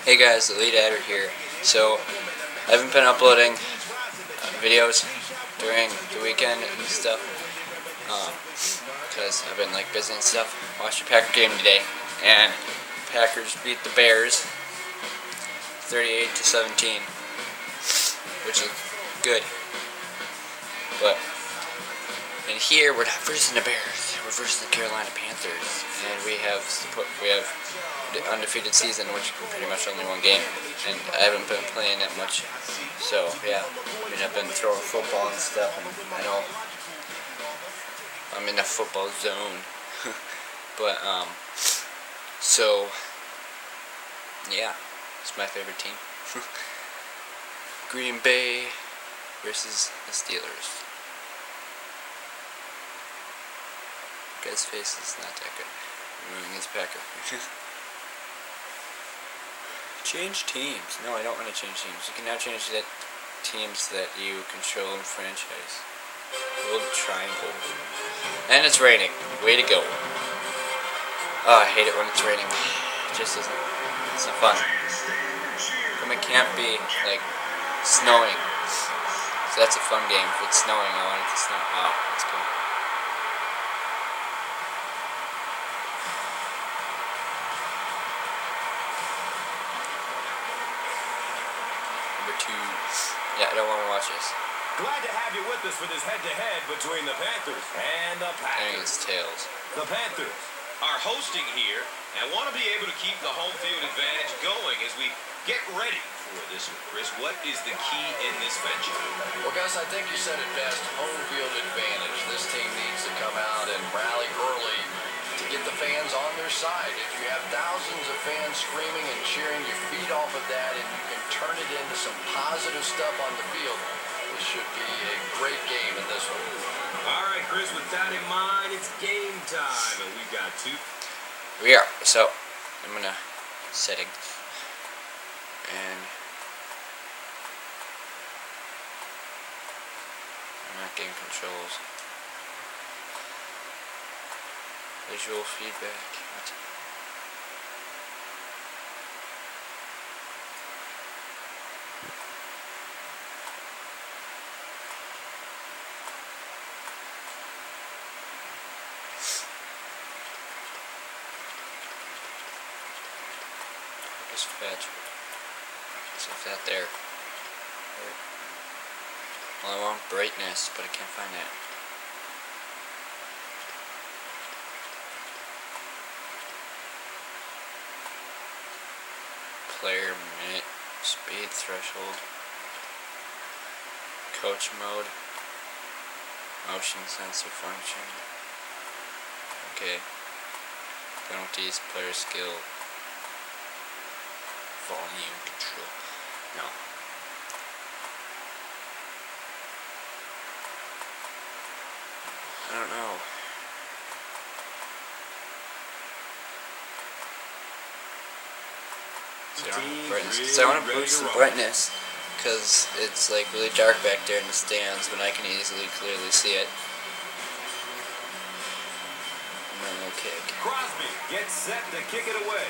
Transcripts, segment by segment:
Hey guys, the lead editor here. So, I haven't been uploading videos during the weekend and stuff, because I've been busy and stuff. Watched the Packer game today, and Packers beat the Bears 38-17, which is good. But in here, we're not versing the Bears. We're versing the Carolina Panthers, and we have the undefeated season, which is pretty much only one game, and I haven't been playing that much. So yeah, I've been throwing football and stuff, and I know I'm in the football zone. But so yeah, it's my favorite team. Green Bay versus the Steelers. Guy's face is not that good. Removing his Packer. Change teams. No, I don't want to change teams. You can now change that teams that you control in franchise. Gold triangle. And it's raining. Way to go. Oh, I hate it when it's raining. It just isn't. It's not fun. It can't be snowing. So that's a fun game. If it's snowing, I want it to snow. Oh, that's cool. Yeah, I don't want to watch this. Glad to have you with us for this head-to-head between the Panthers and the Packers. It's tails. The Panthers are hosting here and want to be able to keep the home field advantage going as we get ready for this one. Chris, what is the key in this venture? Well, Gus, I think you said it best. Home field advantage. This team needs to come out and rally early to get the fans on their side. If you have thousands of fans screaming and cheering, you feed off of that and you can turn it into some positive stuff on the field. This should be a great game in this one. All right, Chris, with that in mind, it's game time, and we've got two. We are. So, I'm going to settings. And I'm not game controls. Visual feedback. What? Focus fetch. So if that there. Well, I want brightness, but I can't find that. Player minute, speed threshold, coach mode, motion sensor function. Okay. Penalties, player skill, volume control. No. I don't know. So I want to boost the brightness because it's really dark back there in the stands, but I can easily clearly see it. And then we'll kick. Crosby gets set to kick it away.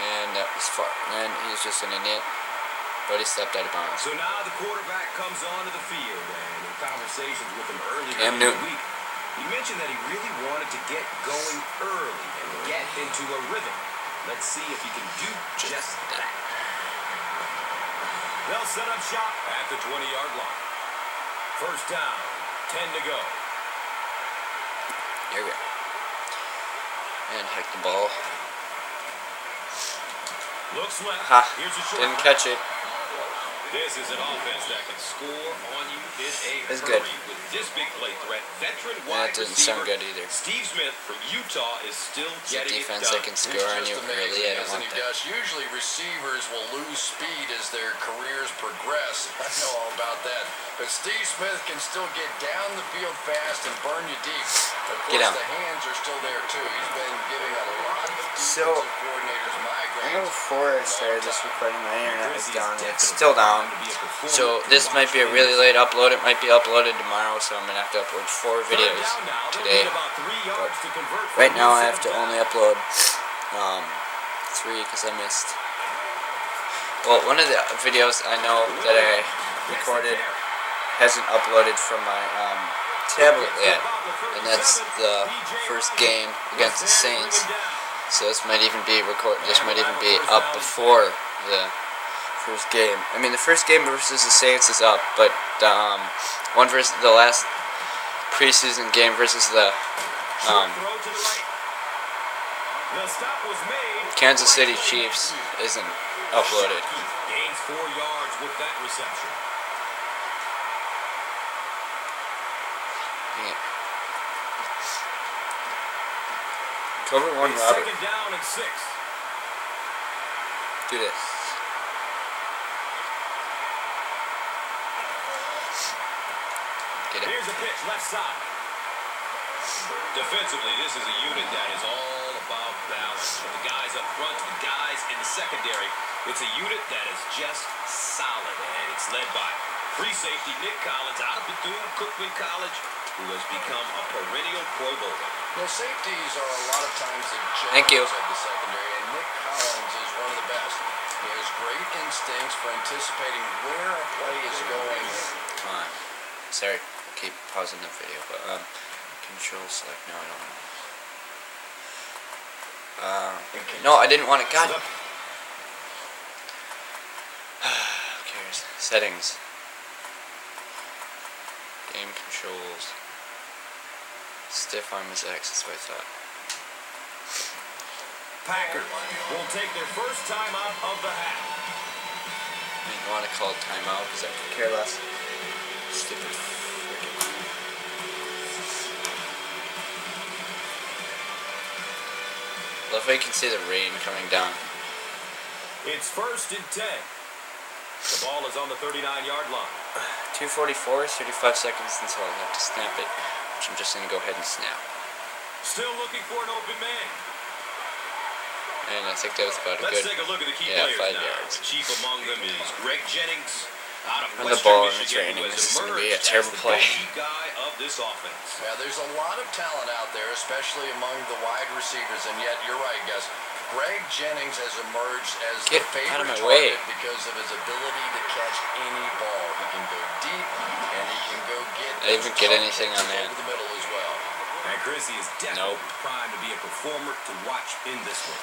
And that was far. And he's just an idiot, but he stepped out of bounds. So now the quarterback comes onto the field, and in conversations with him earlier in the week, he mentioned that he really wanted to get going early and get into a rhythm. Let's see if he can do just that. They'll set up shop at the 20-yard line. First down, 10 to go. Here we go. And hike the ball. Looks left. Ha! Here's a short. Didn't catch it. This is an offense that can score on you in a It's hurry good. with this big play threat. Veteran That wide didn't receiver sound good either. Steve Smith from Utah is still It's a getting it defense done. that can score on you early. I don't want that. Usually receivers will lose speed as their careers progress. I know all about that. But Steve Smith can still get down the field fast and burn you deep. Of course, the hands are still there too. He's been giving a lot of defensive coordinators migraines. I know before I started this recording, my internet was down. It's still down. So this might be a really late upload. It might be uploaded tomorrow, so I'm going to have to upload 4 videos. today. But right now I have to only upload 3 because I missed. Well, one of the videos I know that I recorded hasn't uploaded from my tablet yet, and that's the first game against the Saints. So this might even be up before the first game. I mean, the first game versus the Saints is up, but one versus the last preseason game versus the Kansas City Chiefs isn't uploaded. Gains 4 yards with that reception. Dang it. Cover 1, Robert. Second down and 6. Do this. Get it. Here's a pitch left side. Defensively, this is a unit that is all about balance. From the guys up front to the guys in the secondary, it's a unit that is just solid, and it's led by free safety Nick Collins out of Bethune-Cookman College, who has become a perennial Pro Bowler. Well, safeties are a lot of times the Thank you. generals of the secondary, and Nick Collins is one of the best. He has great instincts for anticipating where a play is going. Come on. Sorry, I keep pausing the video, but control select. No, I don't want to. No, I didn't want it. God. Who cares? Settings. Game controls. Stiff arm is X, that's what I thought. Packers will take their first timeout of the half. I didn't want to call it timeout because I could care less. Stupid freaking. Love how you can see the rain coming down. It's 1st and 10. The ball is on the 39-yard line. 2:44, 35 seconds until I have to snap it, which I'm just going to go ahead and snap. Still looking for an open man. And I think that was about a Let's good, take a look at the key 5 players now. yards. Chief among them is Greg Jennings out of On the Western ball and it's Michigan, raining. who has This is going to be a emerged terrible as the play. go-to guy of this offense. Yeah, there's a lot of talent out there, especially among the wide receivers, and yet you're right, Gus. Greg Jennings has emerged as Get the favorite out of my target way. because of his ability to catch any ball. He can go deep, and he can go get. I didn't even get anything on that. Over the middle as well. And Chris, he is definitely primed to be a performer to watch in this one.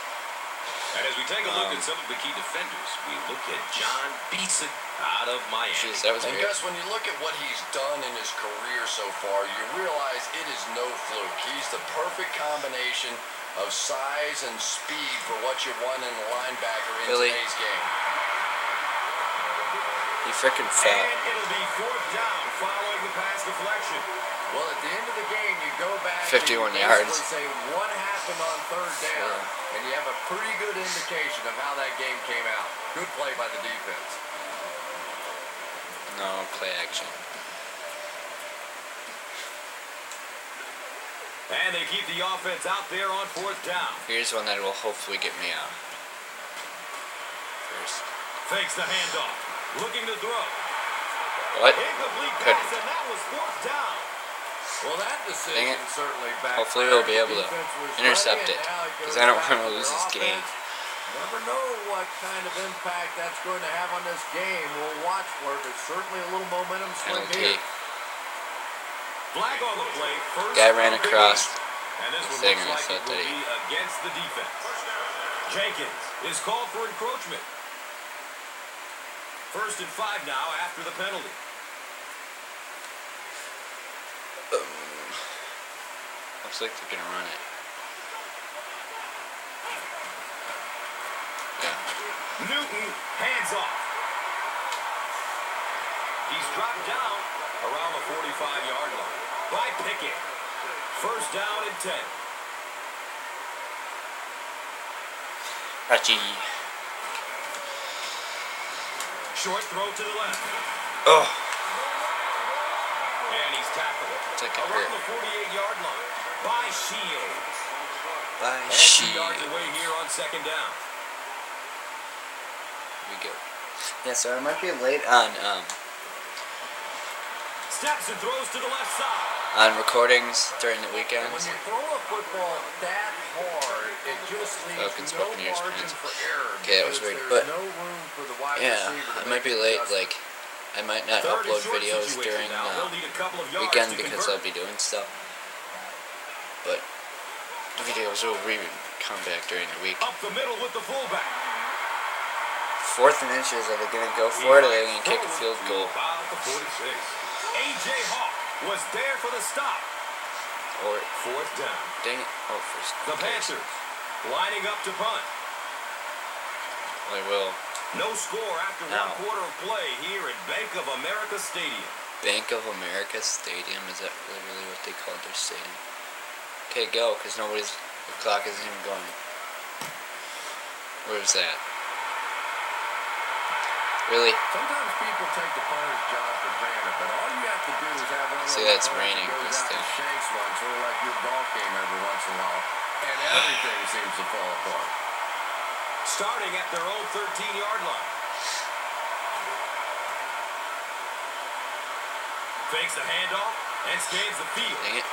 And as we take a look at some of the key defenders, we look at John Beeson out of Miami. Jeez, that was And weird. Gus, when you look at what he's done in his career so far, you realize it is no fluke. He's the perfect combination of size and speed for what you want in a linebacker in Really? today's game. He frickin' fell. And it'll be 4th down following the pass deflection. Well, at the end of the game, you go back 51 and you yards. basically say what happened on 3rd down, and you have a pretty good indication of how that game came out. Good play by the defense. No, play action. And they keep the offense out there on 4th down. Here's one that will hopefully get me out. First. Fakes the handoff. Looking to throw. What? Incomplete Good. pass, and that was 4th down. Well, that decision certainly backfired. Hopefully we'll be able to The defense was intercept ready, it, and now 'cause goes I don't back wanna to lose their this game. offense. Never know what kind of impact that's going to have on this game. We'll watch for it. There's certainly a little momentum swing Penalty. here. Flag on the play. First Guy ran of the across. game. And this one Thing, looks like I it thought will that be against the defense. Jenkins is called for encroachment. 1st and 5 now after the penalty. Looks like they're gonna run it. Yeah. Newton, hands off. He's dropped down around the 45-yard line by Pickett. 1st down and 10. Rachi. Short throw to the left. Oh. And he's tackled Take it around here. the 48-yard line by Shields. By And 2 Shield. yards away here on 2nd down. Here we go. Yeah, so I might be late on Steps and throws to the left side. on recordings during the And when weekends. you throw a football that hard, it just leaves no margin for error. Okay, that was weird, There's but no room for the wide yeah, receiver to I might make be an late. adjustment. Like, I might not Third and upload short videos situation during now. They'll need a couple of yards weekend to because convert. I'll be doing stuff. But the videos will come back during the week. Up the middle with the fullback. 4th and inches. Are they gonna go for it? Or are they gonna kick a field goal? About the 46. A.J. Hawk was there for the stop. Or Fourth down. dang it! Oh, first. The Panthers lining up to punt. I will. No score after Now. 1 quarter of play here at Bank of America Stadium. Bank of America Stadium. Is that literally what they called their stadium? Okay, go, because the clock isn't even going. Where's that? Really? Sometimes people take the punter's job for granted, but all you have to do is have one of See, those that's punts raining that goes this out to thing. shanks one, sort of like your golf game every once in a while, and everything seems to fall apart. Starting at their own 13-yard line. Fakes the handoff and scans the field. Dang it.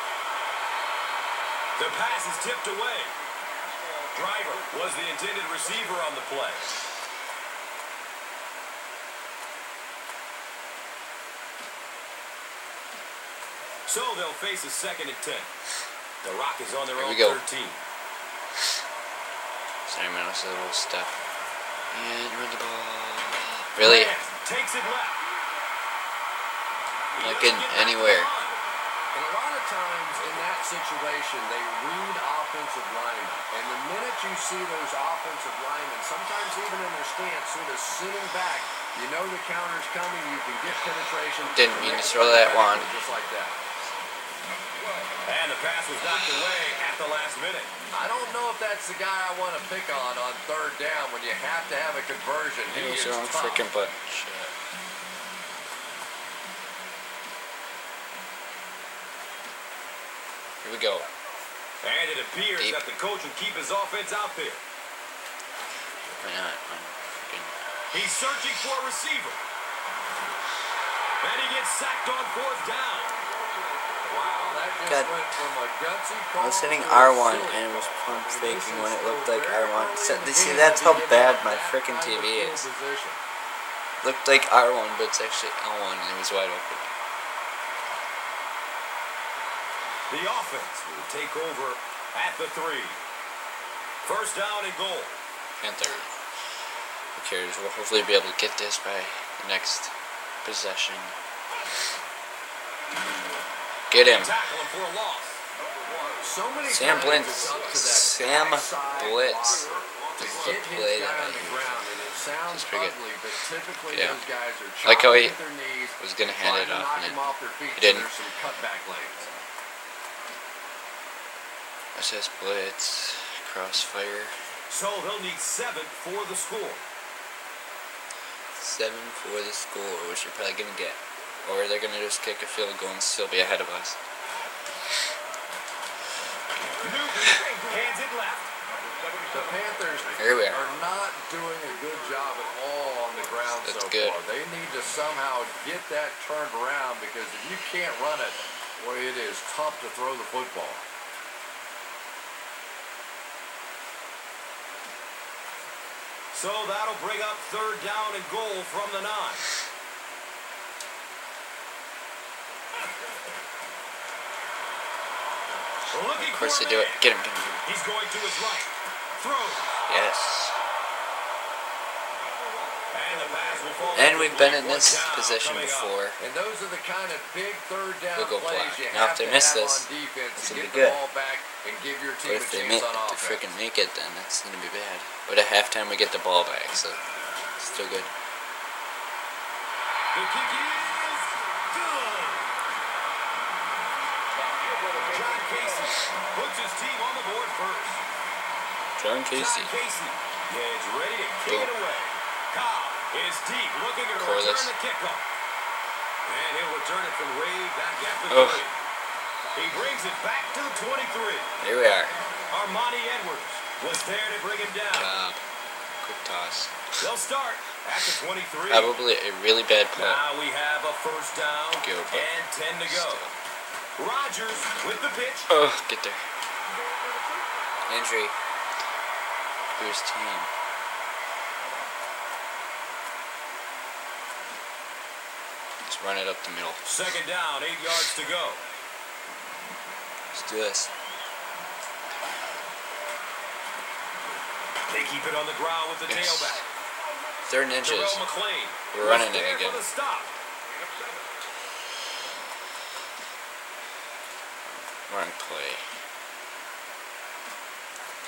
The pass is tipped away. Driver was the intended receiver on the play. So they'll face a 2nd and 10. The Rock is on their Here own we go. 13. Sorry, man, that's a little step. And run the ball. Really? Grant takes it left. He Not doesn't getting get back anywhere. on. And a lot of times in that situation, they read offensive linemen. And the minute you see those offensive linemen, sometimes even in their stance, sort of sitting back, you know the counter's coming, you can get penetration. Didn't mean to throw that one. Just like that. And the pass was knocked away at the last minute. I don't know if that's the guy I want to pick on 3rd down when you have to have a conversion. It He was is the wrong tough. freaking button. Shit. Here we go. And it appears Deep. that the coach will keep his offense out there. Why not? I'm freaking. He's searching for a receiver. And he gets sacked on 4th down. Wow, that just God. went from a gutsy I call was hitting to a R1 silly and it was call. pump I mean, faking this when is it looked still like very R1. early So, in the see, game that's to how be giving bad up my that freaking kind of TV field is. position. Looked like R1, but it's actually L1 and it was wide open. The offense will take over at the 3. 1st down and goal. Panther. Who cares? We'll hopefully be able to get this by the next possession. Get him. Tackle him for a loss. So many Sam times Blitz. it's up to that Sam backside Blitz. blocker to This is the get his play guy that on the I ground, and it sounds Just pretty good. ugly, but typically Yeah. those guys are Like how chopping he at their knees, was gonna hand trying it to off knock and them off their feet, he so didn't. there's some cutback lanes. SS Blitz. Crossfire. So they'll need 7 for the score. 7 for the score, which they're probably gonna get. Or they're gonna just kick a field goal and still be ahead of us. Newton hands it left. The Panthers Here we are. are not doing a good job at all on the ground That's so good. far. They need to somehow get that turned around because if you can't run it, boy, it is tough to throw the football. So that'll bring up 3rd down and goal from the 9. Looking Of course for they a do it. man. Get him, get him. He's going to his right. Throws. Yes. And the pass will fall And we've been in incomplete. this Fourth down position coming up. before. And those are the kind of big 3rd down We'll go plays black. you Now, have if they to miss have this, on defense it's to gonna get be the good. ball back and give your But team a if they chance on to offense. freaking make it, then that's gonna be bad. But at halftime we get the ball back, so still good. The kick is good. John Casey puts his team on the board first. John Casey. John Casey is ready to kick it away. Cobb is deep, looking to Corliss. return the kickoff. And he'll return it from way back at the Oh. 3. He brings it back to the 23. Here we are. Armani Edwards was there to bring him down. Cobb. Quick toss. They'll start at the 23. Probably a really bad play. Now we have a 1st down Go, but and 10 to go. still. Rodgers with the pitch. Oh, get there. Injury. Whose team? Let's run it up the middle. Second down, 8 yards to go. Let's do this. They keep it on the ground with the tailback. 3rd and inches. McLean. We're running it again. Run play.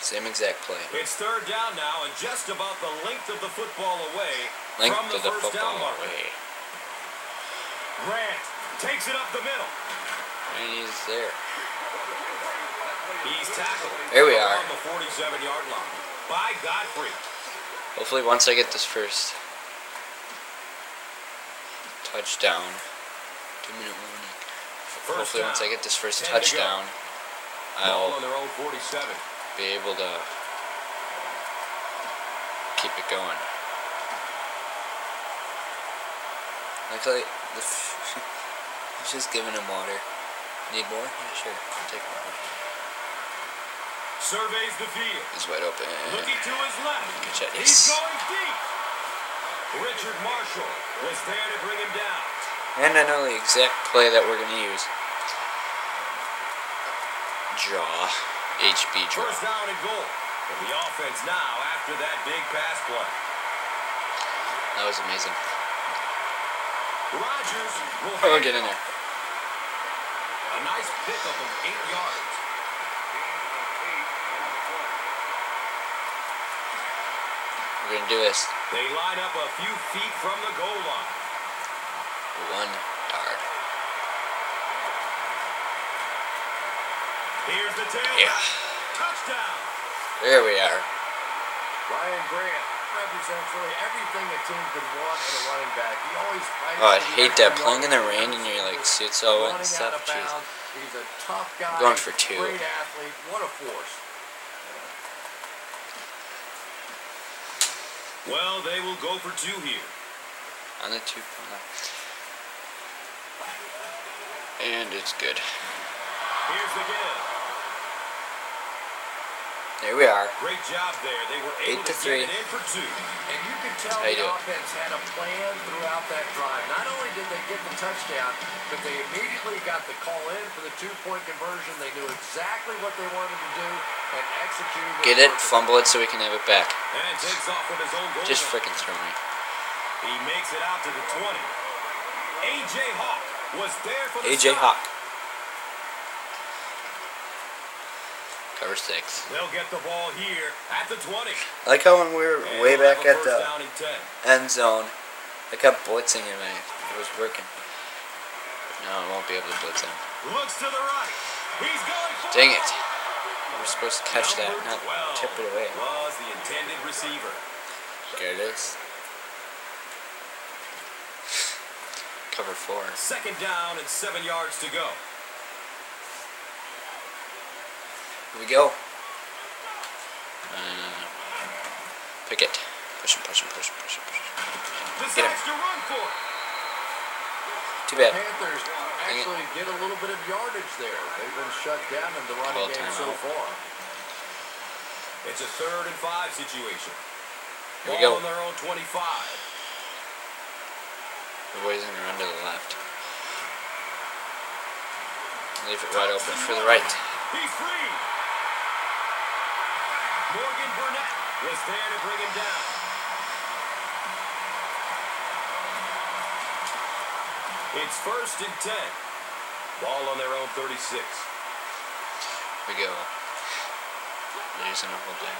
Same exact play. It's 3rd down now and just about the length of the football away from the first down marker. Grant takes it up the middle. And he's there. He's tackled. There we are. On the 47-yard line by Godfrey. Hopefully once I get this first touchdown. 2-minute warning. Hopefully once I get this first touchdown, I'll on their own 47. be able to keep it going. Luckily, he's just giving him water. Need more? Yeah, sure. I'll take more. Surveys the field. He's wide open. Looking to his left. Good shot. He's Yes. going deep. Richard Marshall was there to bring him down. And I know the exact play that we're going to use. Draw. HB draw. First down and goal. And the offense now after that big pass play. That was amazing. Rodgers will Oh, get in there. a nice pickup of 8 yards. We're going to do this. They line up a few feet from the goal line. 1 yard. Here's the tail. Yeah. Touchdown. There we are. Ryan Grant represents really everything a team could want in a running back. He always fights. Oh, I for the hate extra that. Playing in the yard. rain and your like suits all wet and Running stuff. out of Jeez. bounds. He's a tough guy. Going for 2. Great athlete. What a force. Well, they will go for 2 here. On the 2. And it's good. Here's the give. There we are. Great job there. They were able 8 to to get 3. it in for 2. And you could tell How you the doing? offense had a plan throughout that drive. Not only did they get the touchdown, but they immediately got the call in for the 2-point conversion. They knew exactly what they wanted to do and executed Get it, fumble it so we can have it back. And takes off from his own goal Just line. freaking throw me. He makes it out to the 20. A.J. Hawk was there for the AJ stop. Hawk. Cover 6. They'll get the ball here at the 20. I like how when we were And way they'll back have a at first the down and 10. end zone, I kept blitzing him and it was working. But now I won't be able to blitz him. Looks to the right. He's going for Dang it. We were supposed to catch that, Number not 12 tip it away. was the intended receiver. There it is. Cover 4. Second down and 7 yards to go. Here we go. Pick it. Push him, push him, push him, push him, push him. Get him. Decides to run for it. Too bad. Panthers actually get a little bit of yardage there. They've been shut down in the running Well, game so timeout. far. It's a 3rd and 5 situation. Here we Ball go. on their own 25. The boys gonna run to the left. Leave it wide open for the right. He's free. Morgan Burnett was there to bring him down. It's 1st and 10. Ball on their own 36. Here we go. They're using a whole day.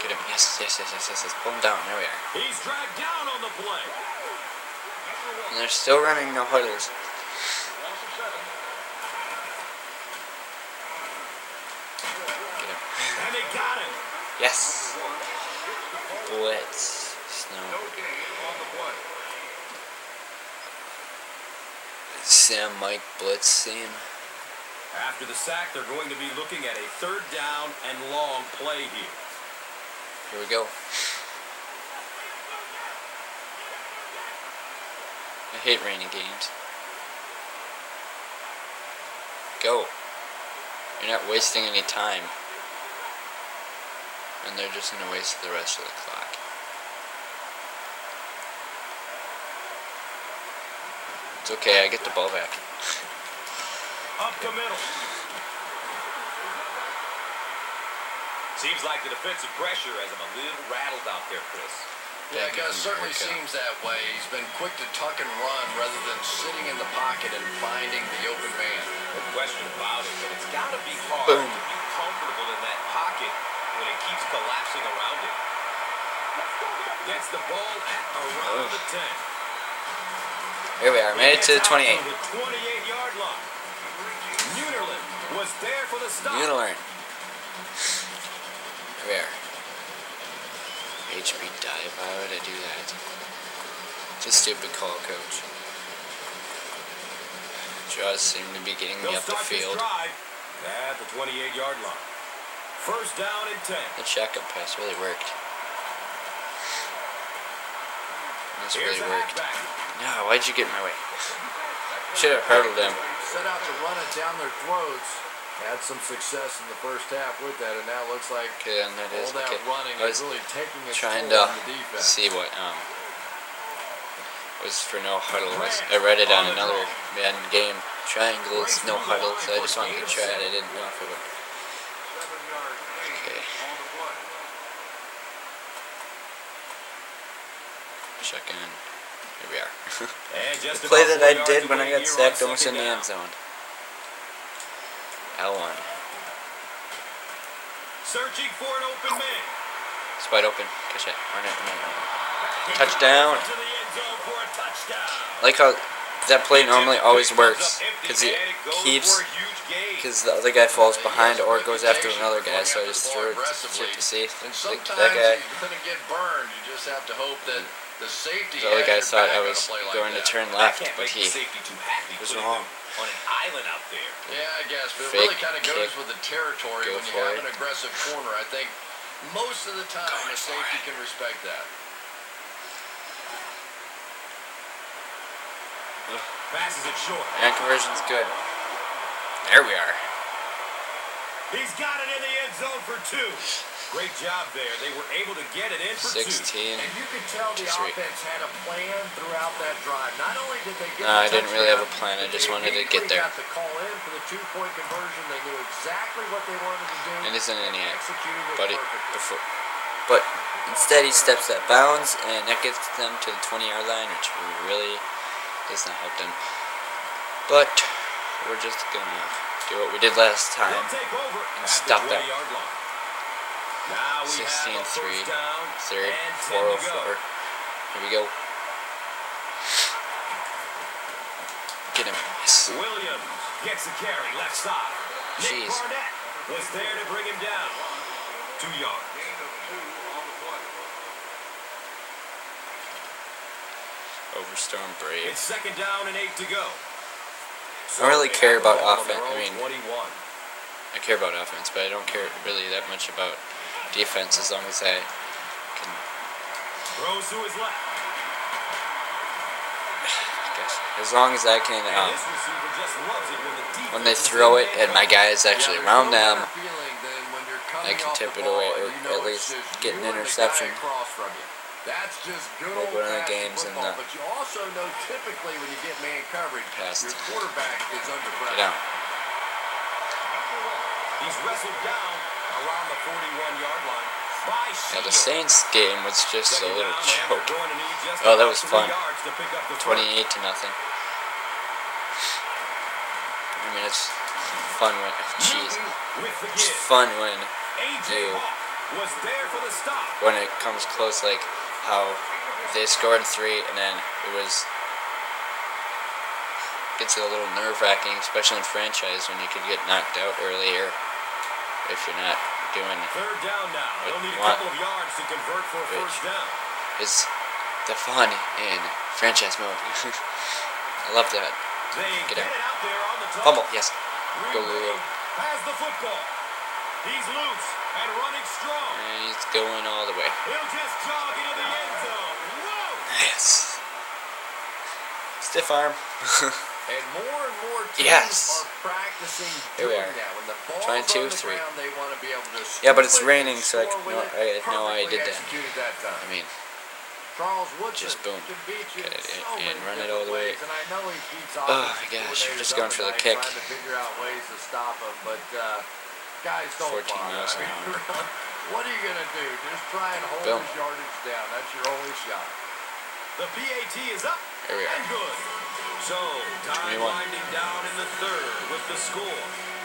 Get him. Yes, yes, yes, yes, yes, yes. Pull him down. There we are. He's dragged down on the play. And they're still running no huddles. Get him. And they got him. Yes. Blitz. Snow. Sam Mike Blitz Sam. After the sack, they're going to be looking at a 3rd down and long play here. Here we go. I hate rainy games. Go. You're not wasting any time. And they're just going to waste the rest of the clock. It's okay, I get the ball back. Up the middle. Seems like the defensive pressure has him a little rattled out there, Chris. Yeah, Gus, certainly seems that way. He's been quick to tuck and run rather than sitting in the pocket and finding the open man. No question about it, but it's got to be hard to be comfortable in that pocket when it keeps collapsing around it. Gets the ball at around the 10. Here we are, made it to the 28. The 28-yard line. Munerlin was there for the stop. Munerlin. Here we are. HP dive, why would I do that? It's a stupid call, coach. Jaws seem to be getting me up the field. At the 28-yard line. First down and 10. The shotgun pass really worked. This really worked. No, why'd you get in my way? Should have hurdled them. Set out to run it down their throats. Had some success in the first half with that, and now it looks like okay, and that is all that okay. running I was is really taking its trying toll to on the defense. see what was for no huddle. I read it on another Madden game. Triangles, no huddle, so I just wanted to try it. I didn't know if it would. Okay. Check in. Here we are. The play that I did when I got sacked almost in the end zone. L1. Searching for an open man. It's wide open. Catch it. Run it. Touchdown. I like how that play normally always works because he keeps, because the other guy falls behind or goes after another guy. So I just threw it to see. Like that guy. The other guy thought I was going to turn left, but he was wrong. On an island out there. Yeah, I guess, but it Fake really kind of goes kick. with the territory Go when you for have it. an aggressive corner. I think most of the time a safety can respect that. Passes it short. And conversion's good. There we are. He's got it in the end zone for 2. Great job there. They were able to get it in for 16. 2. And you could tell the offense had a plan throughout that drive. Not only did they get No, I didn't really have a plan. I just wanted to get there. Got the call in for the 2-point conversion. They knew exactly what they wanted to do. It isn't in yet. Executed it But perfectly. but instead he steps that bounds, and that gets them to the 20-yard line, which really does not help them. But we're just gonna do what we did last time and stop them. 16-3, third, 404. Here we go. Get him. Yes. Williams gets the carry left side. Jeez. Nick Barnett was there to bring him down. 2 yards. Overstorm Brave. It's second down and 8 to go. I don't really care about offense. I I mean, I care about offense, but I don't care really that much about defense as long as I can. Throws to his left. As long as I can, And this receiver just loves it when the defense when they is throw in it and my guy is actually around them, I I can tip it away or at least get an interception. That's just good Like one of the old-fashioned games in football, the but you also know typically when you get man coverage, past. your quarterback is under pressure. Get out. He's wrestled down around the 41-yard line by Yeah, the Shields. Saints game was just a Second little down, they're joke. going to need just Oh, that about was 3 fun. yards to pick up the 28 to nothing. I mean, it's fun when. Jeez, with the it's give. fun when A.J. you Hawk was there for the stop. when it comes close, like how they scored 3 and then it was. Gets a little nerve-wracking, especially in franchise when you could get knocked out earlier if you're not doing. Third down now. They'll need a What? couple of yards to convert for a first down. It's the fun in franchise mode. I love that. They Get get out. it out there on the top. Fumble, yes. Go, Green go, go. Bay has the football. He's loose and running strong. And he's going all the way. He'll just jog into the end zone. Whoa! Yes. Stiff arm. And more teams Yes. are practicing Here we doing are. that. When the ball's Trying on two, the three. ground, they want to be able to Yeah, but it's scoop it raining, and so I score with it. had no idea I Perfectly did that. executed that time. I mean, Charles Woodson just boom. can beat you Cut in it so in, many run it different all the way. ways, and I know he keeps Oh my offensive gosh, coordinators just up going at for the night kick. trying to figure out ways to stop him, but guys don't 14 bother. miles I an mean, hour. what are you gonna do? Just try and hold Boom. his yardage down. That's your only shot. The PAT is up Here we are. and good. So, time 21. winding down in the third with the score.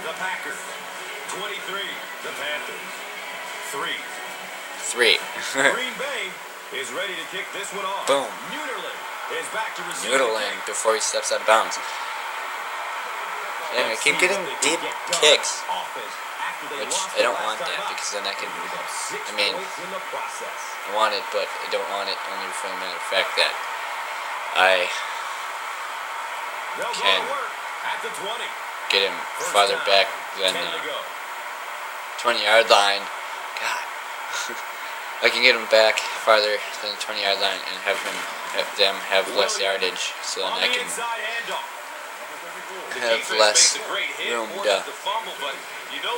The Packers, 23. The Panthers, 3. 3. Green Bay is ready to kick this one off. Boom. Neuterlin is back to receive Noodling before he steps out of bounds. Dang, I keep getting deep kicks, which I don't want that because then I can. I mean, I want it, but I don't want it only for the matter of fact that I can get him farther back than 20-yard line. God. I can get him back farther than the 20-yard line and have them have less yardage, so then I can have less room to,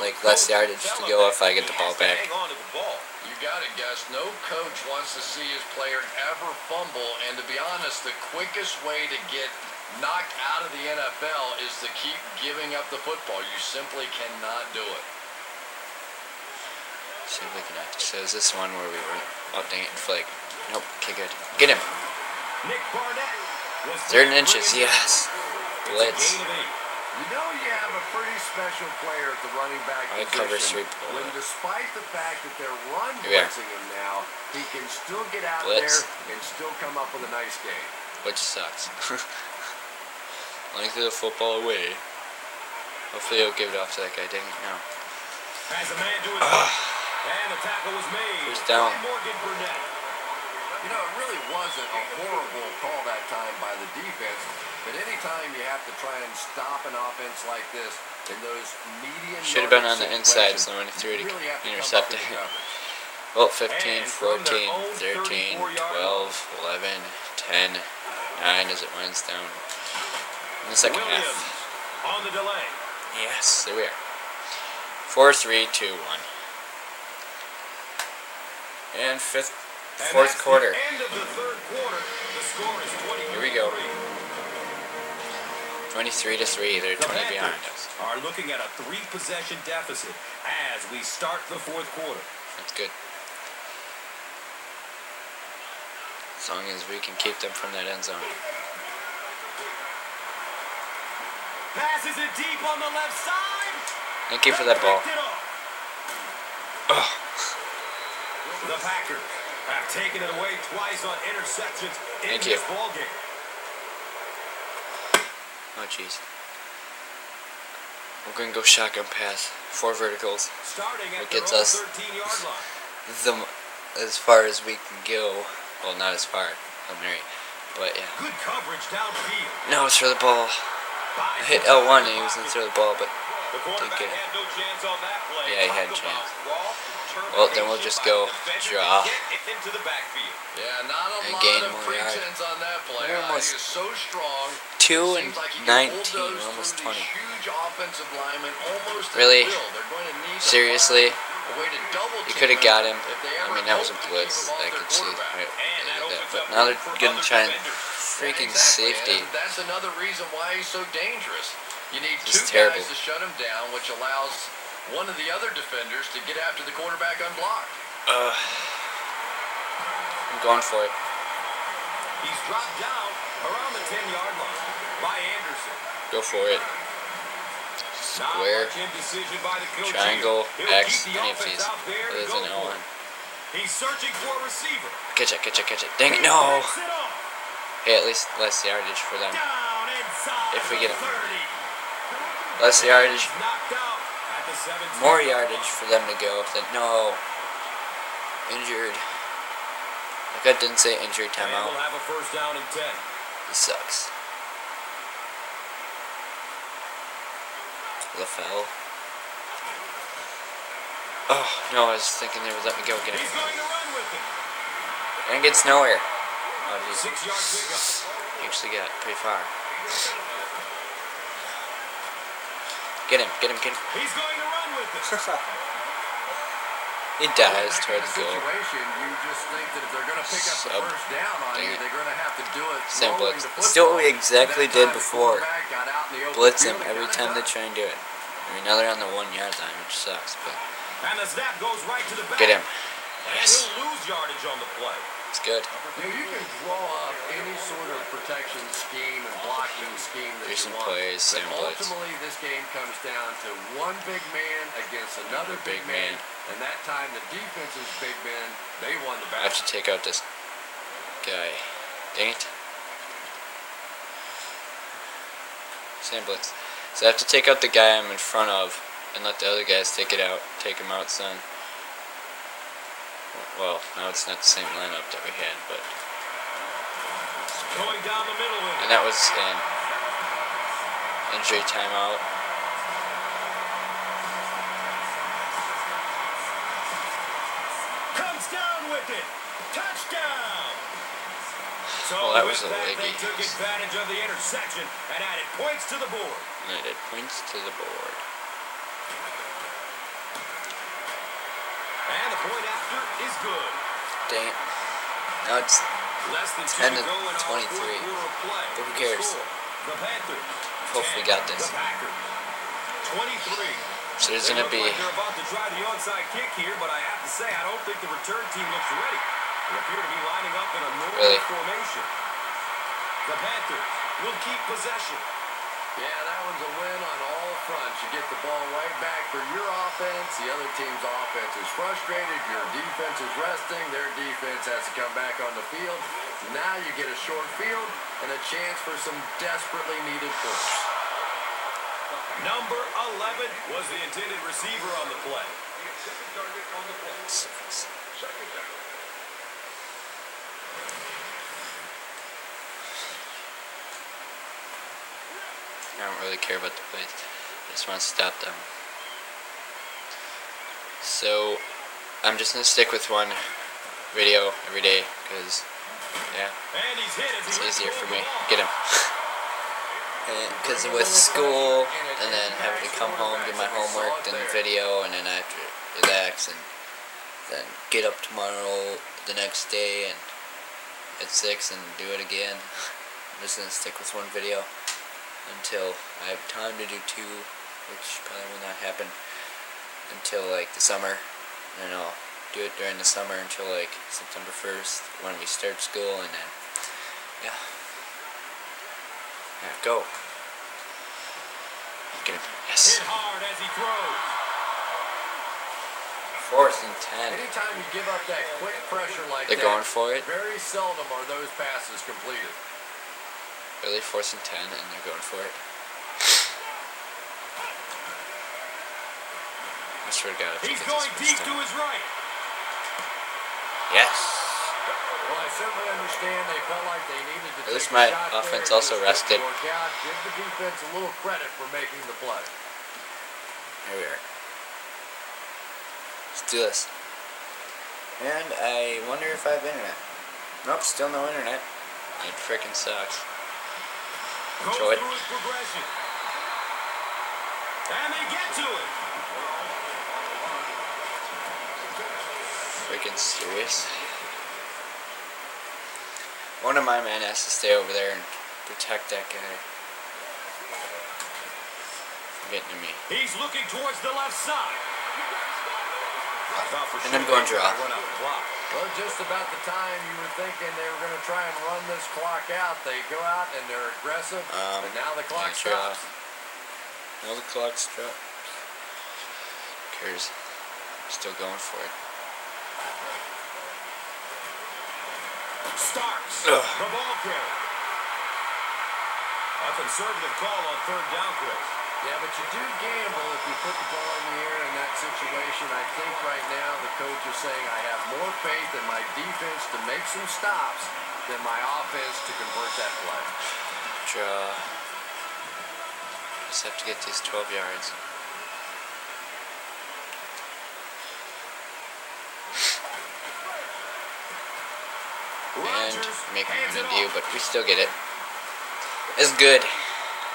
like, less yardage to go if I get the ball back. You gotta guess, no coach wants to see his player ever fumble, and to be honest, the quickest way to get knocked out of the NFL is to keep giving up the football. You simply cannot do it. See if we can act. So is this one where we were, oh dang it, flag. Nope, okay, good. Get him. Third and inches, yes. Blitz. You know you have a pretty special player at the running back I cover position sweep. when despite the fact that they're run Here we are. blitzing him now, he can still get out Blitz. there and still come up with a nice game. Which sucks. Only threw the football away. Hopefully he'll give it off to that guy. Dang it, no. Has a man to his left, and the tackle was made. First down. by Morgan Burnett. You know, it really wasn't a horrible call that time by the defense, but anytime you have to try and stop an offense like this in those median Should have been on yardage the inside, situations, so when he threw it, you really have to come up intercepted. with the coverage. Well, 15, 14, 13, 12, 11, 10, 9 as it winds down in the second Williams half. on the delay. Yes, there we are. 4, 3, 2, 1. And fourth quarter. End of the third quarter. The score is 23. Here we go. 23-3. They're 20 behind us. Are looking at a 3-possession deficit as we start the fourth quarter. That's good. As long as we can keep them from that end zone. Passes it deep on the left side. Thank you for that ball. Oh. The Packers have taken it away twice on interceptions in Thank you. this ballgame. Oh, jeez. We're going to go shotgun pass. 4 verticals. Starting at It their gets own us 13-yard line. as far as we can go. Well, not as far. Hail Mary. But, yeah. Good coverage downfield. No, it's for the ball. I hit L1 and he was going to throw the ball, but The quarterback didn't get it. had no chance on that play. Yeah, he had a Talk chance. about raw Well, then we'll just go determination by draw. the defender to get into the backfield. Yeah, not a And lot gain of more pretense on that play. We're He almost is so strong. 2 and Seems like he can 19. bulldoze We're almost through 20. these huge offensive linemen almost at Really? will. They're going to need to Seriously? find a way to double You team could have got him. if they I ever mean, that was a hope to blitz. keep him off I their could see. quarterback. Right, And that like that. opens But up now room they're for going to other try and defenders. freaking Exactly, safety. and that's another reason why he's so dangerous. You need This is two terrible. guys to shut him down, which allows one of the other defenders to get after the quarterback unblocked. I'm going for it. He's dropped down around the 10-yard line by Anderson. Go for it. Not Square. much indecision by the coach Triangle. here. He'll X. keep the Any of offense these. out there to Other go than for L1. it. He's searching for a receiver. Catch it, catch it, catch it. Dang it, He no! picks it up. Hey, at least less yardage for them. Down inside If we get him. the 30. Less yardage. Knocked out at the 17. More yardage for them to go. Then no. Injured. Like I didn't say injury And timeout. we'll have a first down and 10. This sucks. LaFell. Oh, no, I was thinking they would let me go get it. He's going to run with it. And gets nowhere. Oh, jeez. 6-yard pickup. He actually got pretty far. Get him, get him, get him. He's going to run with it. He dies towards the goal. Situation, you just think that if they're going to pick up the first down on you, they're going to have to do it. Same blitz. It's still what we exactly did before. Blitz him every time they try and do it. I mean, now they're on the 1 yard line, which sucks. But And the snap goes right to the back. get him. And Yes. he'll lose yardage on the play. It's good. You can draw up any sort of protection scheme and blocking scheme that There's you some want. plays, but same blitz. ultimately, this game comes down to one big man against another big man. And that time, the defense's big men, they won the I have battle. to take out this guy. Dang it. Same blitz. So I have to take out the guy I'm in front of and let the other guys take him out, son. Well, now it's not the same lineup that we had, but Going down the middle with and it. that was an injury timeout. Comes down with it. Touchdown. So Well, that was with a that, leggy. they took advantage of the interception and added points to the board. United points to the board. And the point after is good. Dang it. Now it's Less than 2 10 to to go in our 23. fourth quarter of play. But who cares? Score, the Panthers. Hopefully 10, got this. The Packers. 23. So there's They gonna look be like they're about to try the onside kick here, but I have to say I don't think the return team looks ready. They appear to be lining up in a normal Really? formation. The Panthers will keep possession. Yeah, that one's a win on all fronts. You get the ball right back for your offense. The other team's offense is frustrated. Your defense is resting. Their defense has to come back on the field. Now you get a short field and a chance for some desperately needed points. Number 11 was the intended receiver on the play. I don't really care about the plays. I just want to stop them. So I'm just gonna stick with one video every day because yeah, And he's hit as it's he lets easier go for of me. the ball. Get him. Because with school and then having to come home, do my homework, then the video, and then I have to relax and then get up tomorrow the next day and at 6 and do it again. I'm just gonna stick with one video until I have time to do 2, which probably will not happen until like the summer. And then I'll do it during the summer until like September 1st when we start school, and then yeah. Yeah, go. Get him. Yes. Hit hard as he throws. 4th and 10. Anytime you give up that quick pressure like They're that, going for it. very seldom are those passes completed. Really, 4th and 10, and they're going for it. I swear to God, if He's they get going this deep first to down. his right. Yes. Well, I certainly understand they felt like they needed to At least take my a shot offense there. also It just rested. didn't work out. Give the defense a little credit for making the play. Here we are. Let's do this. And I wonder if I have internet. Nope, still no internet. It freaking sucks. Goes Enjoy it. through his progression. And they get to it. Freaking serious. One of my men has to stay over there and protect that guy from getting to me. He's looking towards the left side. I thought for And sure I'm going they were draw. gonna run out the clock. Well, just about the time you were thinking they were going to try and run this clock out, they go out and they're aggressive, and now the clock draw. stops. Now the clock's dropped. Who cares? Still going for it. Starks Ugh. the ball carrier. A conservative call on third down, Chris. Yeah, but you do gamble if you put the ball in the air in that situation. I think right now the coach is saying I have more faith in my defense to make some stops than my offense to convert that play. Draw. Just have to get these 12 yards. And make a good view, but we still get it. It's good.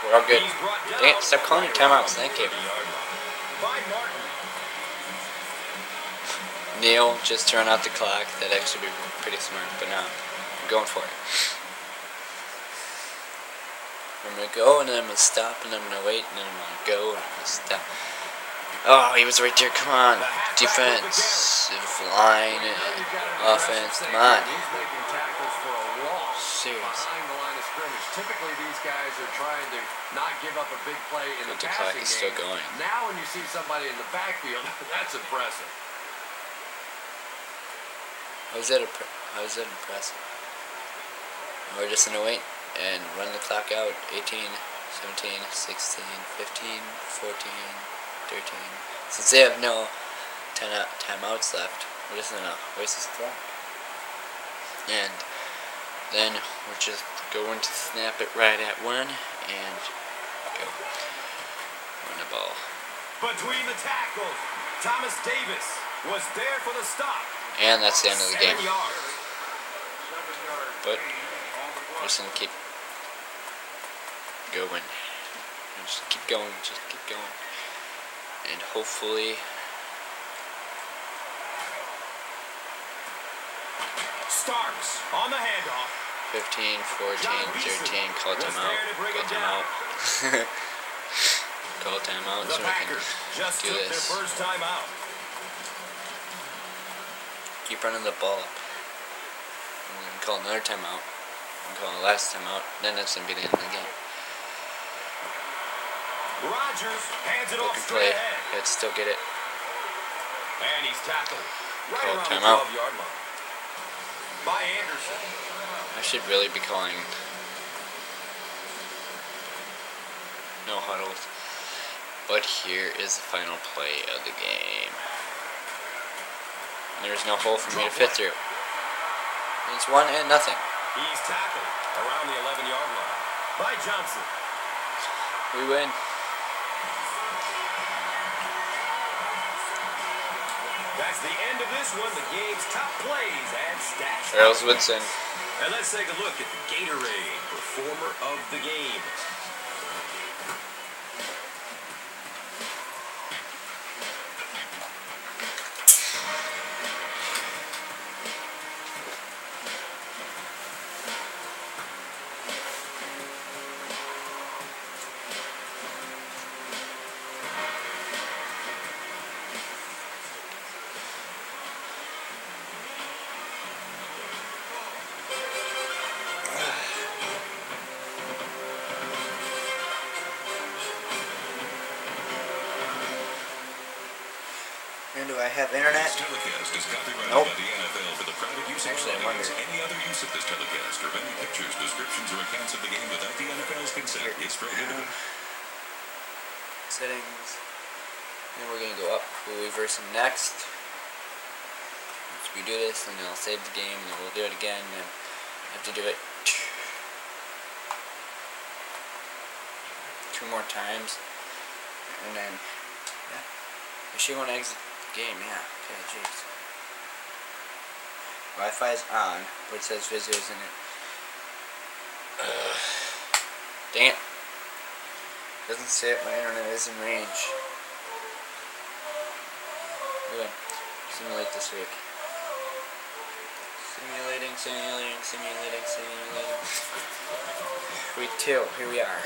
We're all good. He's brought down Dang it, stop calling me timeouts. Thank you. by Martin. Neil, just turn out the clock. That'd actually be pretty smart, but no. I'm going for it. I'm gonna go, and then I'm gonna stop, and I'm gonna wait, and then I'm gonna go, and I'm gonna stop. Oh, he was right there. Come on. Defensive line, offense. Come on. He's making tackles for a loss Seriously. behind the line of scrimmage. Typically, these guys are trying to not give up a big play in the But the clock passing is still game. going. Now, when you see somebody in the backfield, that's impressive. How is that impressive? We're just gonna wait and run the clock out. 18, 17, 16, 15, 14, 13. Since they have no timeouts left, we're just gonna waste this clock. And then we're just going to snap it right at 1 and go. Run the ball. Between the tackles, Thomas Davis was there for the stop. And that's the end of the game. 7 yards. But we're just gonna keep going. Just keep going, And hopefully Starks on the handoff. 15, 14, 13, call timeout. Call timeout. Call timeout The so we can Packers just do took their this. first time out. Keep running the ball up. And then call another timeout. And call the last timeout. Then that's gonna be the end of the game. Rodgers hands it off Broken straight play. ahead. Let's still get it. And he's tackled right Call around the timeout. 12-yard line by Anderson. I should really be calling no huddles. But here is the final play of the game. And there's no hole for me to fit through. It's 1 and nothing. He's tackled around the 11-yard line by Johnson. We win. That's the end of this one. The game's top plays and stats. Charles Woodson. And let's take a look at the Gatorade Performer of the Game. And do I have internet? This telecast is copyrighted Nope. by the NFL for the private use of Actually, I our audience. wonder. Any other use of this telecast or of any pictures, descriptions, or accounts of the game without the NFL's consent is prohibited. Settings. And we're gonna go up. We'll reverse them next. Once we do this, and then I'll save the game, and then we'll do it again, and I have to do it 2 more times, and then yeah. I should want to exit the game. Yeah. Okay. Jeez. Wi-Fi is on, but it says visitors in it. Dang it. Doesn't say it. My internet is in range. We're gonna simulate this week. Simulating. Week 2. Here we are.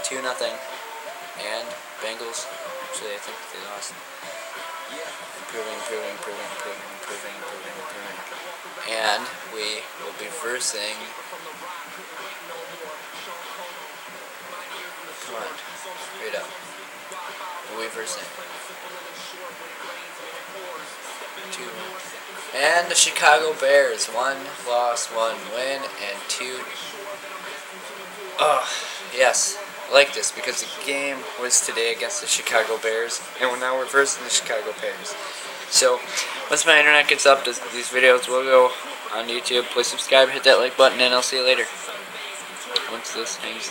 2-0. And Bengals. Actually, I think they lost. Improving. And we will be versing. Come on. Read up. We'll be versing. 2. And the Chicago Bears. 1 loss, 1 win, and 2. Oh, yes. I like this because the game was today against the Chicago Bears, and now we're versing the Chicago Bears. So, once my internet gets up, these videos will go on YouTube. Please subscribe, hit that like button, and I'll see you later. Once this hangs.